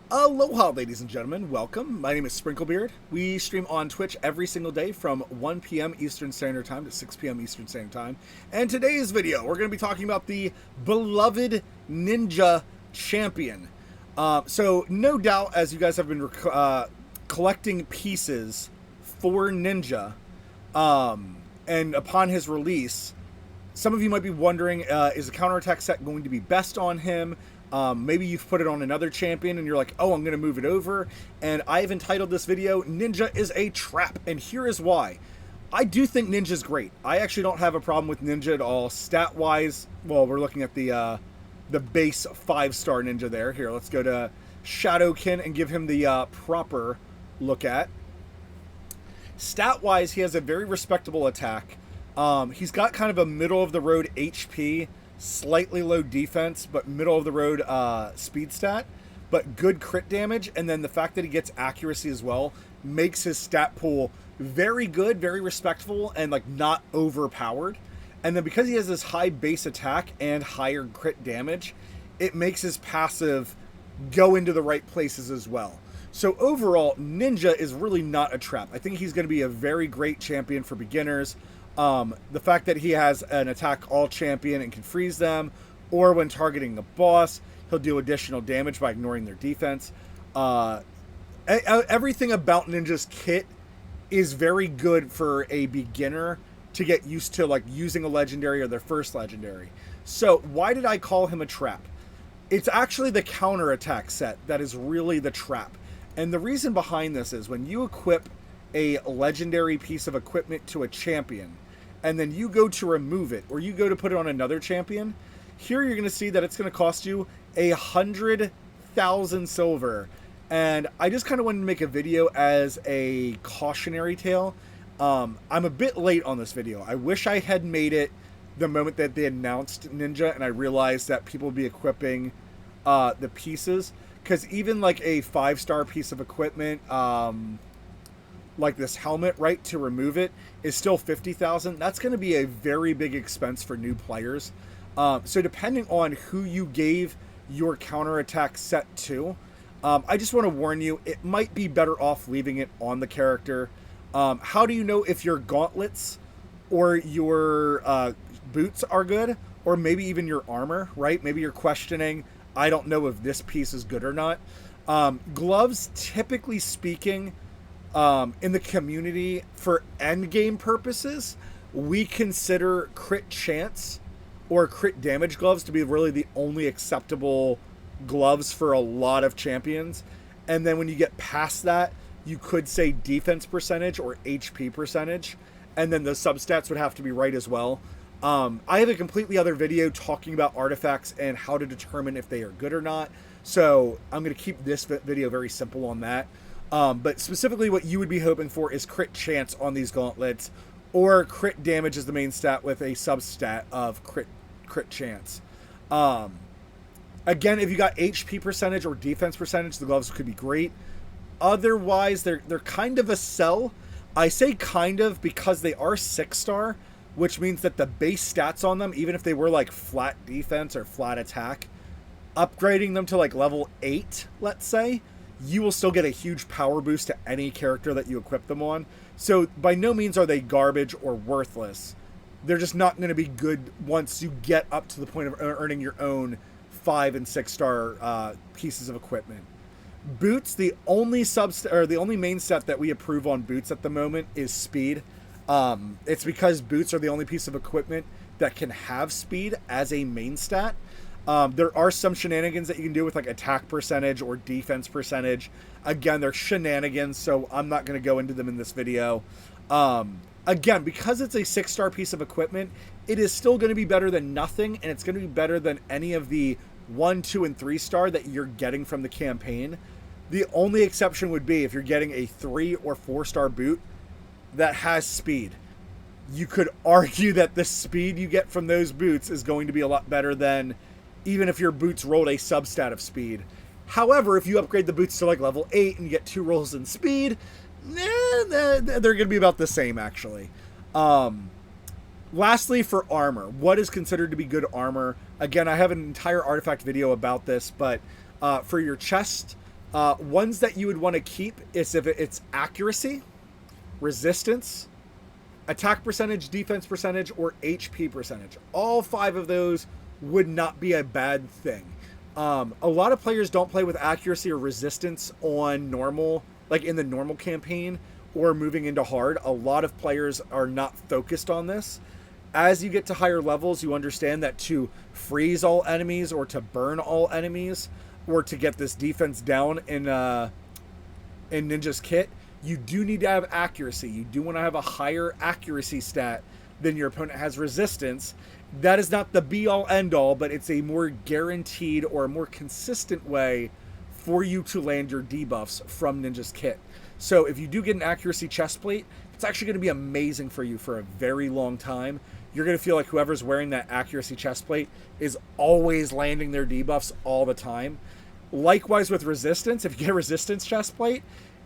Aloha, ladies and gentlemen. Welcome. My name is SprinkleBeard. We stream on Twitch every single day from 1 p.m. Eastern Standard Time to 6 p.m. Eastern Standard Time. And today's video, we're going to be talking about the beloved Ninja Champion. So, no doubt, as you guys have been collecting pieces for Ninja, and upon his release, some of you might be wondering, is the counterattack set going to be best on him? Maybe you've put it on another champion and you're like, oh, I'm going to move it over. And I've entitled this video, Ninja is a Trap. And here is why. I do think Ninja's great. I actually don't have a problem with Ninja at all. Stat-wise, well, we're looking at the base 5-star Ninja there. Here, let's go to Shadowkin and give him the proper look at. Stat-wise, he has a very respectable attack. He's got kind of a middle-of-the-road HP, slightly low defense, but middle-of-the-road speed stat, but good crit damage, and then the fact that he gets accuracy as well makes his stat pool very good, very respectful, and like not overpowered. And then because he has this high base attack and higher crit damage, it makes his passive go into the right places as well. So overall, Ninja is really not a trap. I think he's going to be a very great champion for beginners. The fact that he has an attack all champion and can freeze them, or when targeting a boss, he'll do additional damage by ignoring their defense. Everything about Ninja's kit is very good for a beginner to get used to, like using a legendary or their first legendary. So why did I call him a trap? It's actually the counterattack set that is really the trap. And the reason behind this is when you equip a legendary piece of equipment to a champion, and then you go to remove it, or you go to put it on another champion, here you're going to see that it's going to cost you 100,000 silver. And I just kind of wanted to make a video as a cautionary tale. I'm a bit late on this video. I wish I had made it the moment that they announced Ninja, and I realized that people would be equipping the pieces. Because even like a 5-star piece of equipment, like this helmet, right, to remove it is still 50,000. That's going to be a very big expense for new players. So depending on who you gave your counterattack set to, I just want to warn you, it might be better off leaving it on the character. How do you know if your gauntlets or your boots are good, or maybe even your armor, right? Maybe you're questioning, I don't know if this piece is good or not. Gloves, typically speaking, in the community, for endgame purposes, we consider crit chance or crit damage gloves to be really the only acceptable gloves for a lot of champions. And then when you get past that, you could say defense percentage or HP percentage, and then the substats would have to be right as well. I have a completely other video talking about artifacts and how to determine if they are good or not. So I'm going to keep this video very simple on that. But specifically what you would be hoping for is crit chance on these gauntlets, or crit damage is the main stat with a substat of crit chance. Again, if you got HP percentage or defense percentage, the gloves could be great. Otherwise, they're kind of a sell. I say kind of because they are 6-star, which means that the base stats on them, even if they were like flat defense or flat attack, upgrading them to like level 8, let's say, you will still get a huge power boost to any character that you equip them on. So by no means are they garbage or worthless. They're just not going to be good once you get up to the point of earning your own 5- and 6-star pieces of equipment. Boots, the only main stat that we approve on boots at the moment is speed. It's because boots are the only piece of equipment that can have speed as a main stat. There are some shenanigans that you can do with like attack percentage or defense percentage. Again, they're shenanigans, so I'm not going to go into them in this video. Again, because it's a 6-star piece of equipment, it is still going to be better than nothing, and it's going to be better than any of the 1, 2, and 3-star that you're getting from the campaign. The only exception would be if you're getting a 3 or 4-star boot that has speed. You could argue that the speed you get from those boots is going to be a lot better than even if your boots rolled a substat of speed. However, if you upgrade the boots to like level 8 and you get 2 rolls in speed, they're going to be about the same, actually. Lastly, for armor, what is considered to be good armor? Again, I have an entire artifact video about this, but for your chest, Ones that you would want to keep is if it's accuracy, resistance, attack percentage, defense percentage, or HP percentage. All 5 of those would not be a bad thing. A lot of players don't play with accuracy or resistance on normal, like in the normal campaign or moving into hard. A lot of players are not focused on this. As you get to higher levels, you understand that to freeze all enemies or to burn all enemies or to get this defense down in Ninja's kit, you do need to have accuracy. You do want to have a higher accuracy stat than your opponent has resistance. That is not the be-all, end-all, but it's a more guaranteed or a more consistent way for you to land your debuffs from Ninja's kit. So if you do get an accuracy chest plate, it's actually going to be amazing for you for a very long time. You're going to feel like whoever's wearing that accuracy chest plate is always landing their debuffs all the time. Likewise with resistance, if you get a resistance chest plate,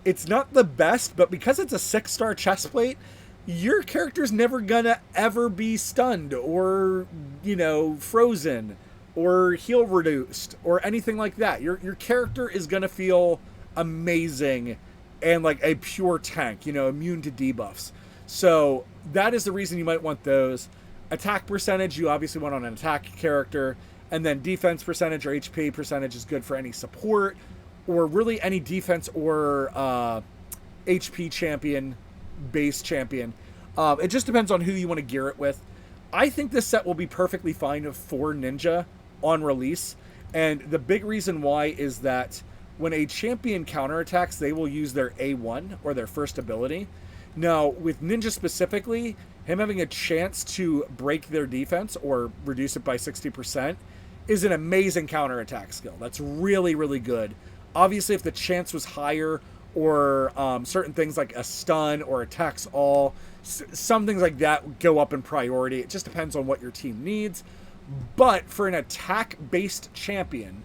it's not the best, but because it's a 6-star chest plate, your character's never gonna ever be stunned or, frozen or heal reduced or anything like that. Your character is gonna feel amazing and like a pure tank, immune to debuffs. So that is the reason you might want those. Attack percentage, you obviously want on an attack character. And then defense percentage or HP percentage is good for any support or really any defense or HP champion, base champion. It just depends on who you want to gear it with. I think this set will be perfectly fine for Ninja on release. And the big reason why is that when a champion counterattacks, they will use their A1 or their first ability. Now, with Ninja specifically, him having a chance to break their defense or reduce it by 60% is an amazing counterattack skill. That's really, really good. Obviously, if the chance was higher or certain things like a stun or attacks all, some things like that go up in priority. It just depends on what your team needs. But for an attack-based champion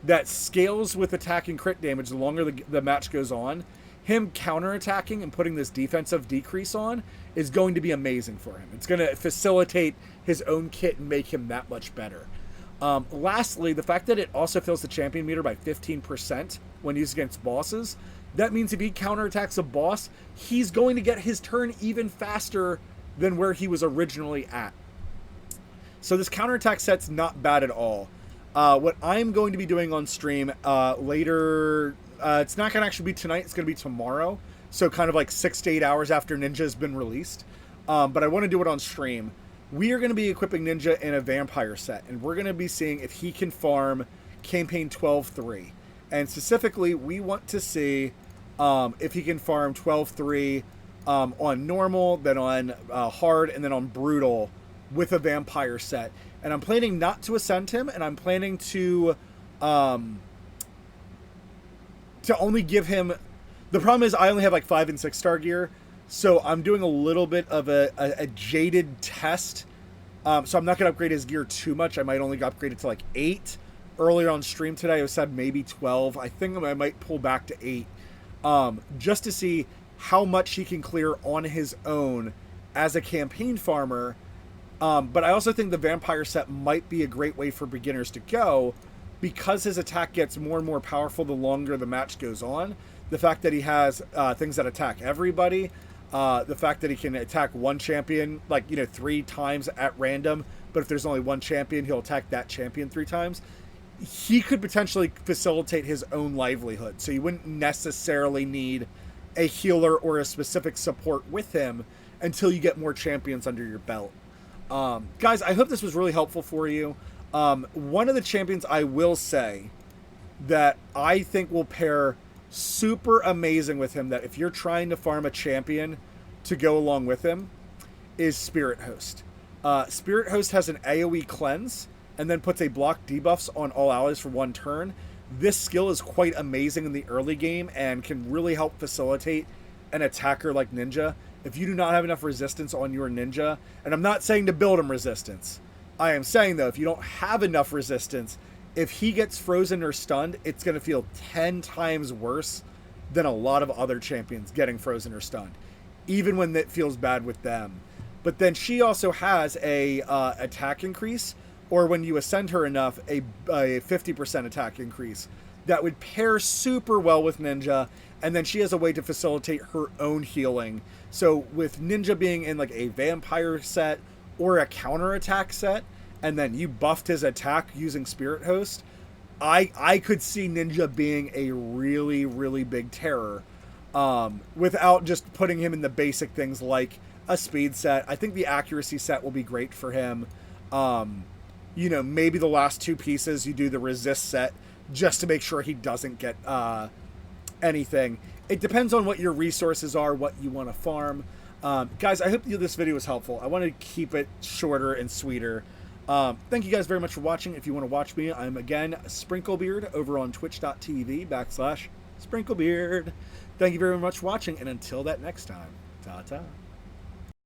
that scales with attack and crit damage the longer the match goes on, him counterattacking and putting this defensive decrease on is going to be amazing for him. It's going to facilitate his own kit and make him that much better. Lastly, the fact that it also fills the champion meter by 15% when used against bosses, that means if he counterattacks a boss, he's going to get his turn even faster than where he was originally at. So this counterattack set's not bad at all. What I'm going to be doing on stream later, it's not going to actually be tonight, it's going to be tomorrow. So kind of like 6 to 8 hours after Ninja's been released. But I want to do it on stream. We are going to be equipping Ninja in a vampire set, and we're going to be seeing if he can farm campaign 12-3. And specifically, we want to see if he can farm 12-3 on normal, then on hard, and then on brutal with a vampire set. And I'm planning not to ascend him, and I'm planning to only give him... The problem is I only have like 5 and 6-star gear, so I'm doing a little bit of a jaded test. So I'm not going to upgrade his gear too much. I might only upgrade it to like 8. Earlier on stream today, I said maybe 12. I think I might pull back to 8. Just to see how much he can clear on his own as a campaign farmer. But I also think the vampire set might be a great way for beginners to go because his attack gets more and more powerful the longer the match goes on. The fact that he has things that attack everybody, the fact that he can attack one champion, 3 times at random, but if there's only one champion, he'll attack that champion 3 times. He could potentially facilitate his own livelihood, so you wouldn't necessarily need a healer or a specific support with him until you get more champions under your belt. Guys, I hope this was really helpful for you. One of the champions I will say that I think will pair super amazing with him, that if you're trying to farm a champion to go along with him, is Spirit Host. Spirit Host has an AoE cleanse and then puts a block debuffs on all allies for 1 turn. This skill is quite amazing in the early game and can really help facilitate an attacker like Ninja. If you do not have enough resistance on your Ninja, and I'm not saying to build him resistance, I am saying though, if you don't have enough resistance, if he gets frozen or stunned, it's going to feel 10 times worse than a lot of other champions getting frozen or stunned, even when it feels bad with them. But then she also has a attack increase, or when you ascend her enough, a 50% attack increase that would pair super well with Ninja, and then she has a way to facilitate her own healing. So with Ninja being in like a vampire set or a counterattack set, and then you buffed his attack using Spirit Host, I could see Ninja being a really, really big terror, without just putting him in the basic things like a speed set. I think the accuracy set will be great for him. You know, maybe the last two pieces you do the resist set just to make sure he doesn't get anything. It depends on what your resources are, what you want to farm. Guys, I hope this video was helpful. I want to keep it shorter and sweeter. Thank you guys very much for watching. If you want to watch me, I'm again SprinkleBeard over on twitch.tv/SprinkleBeard. Thank you very much for watching, and until that next time, ta-ta.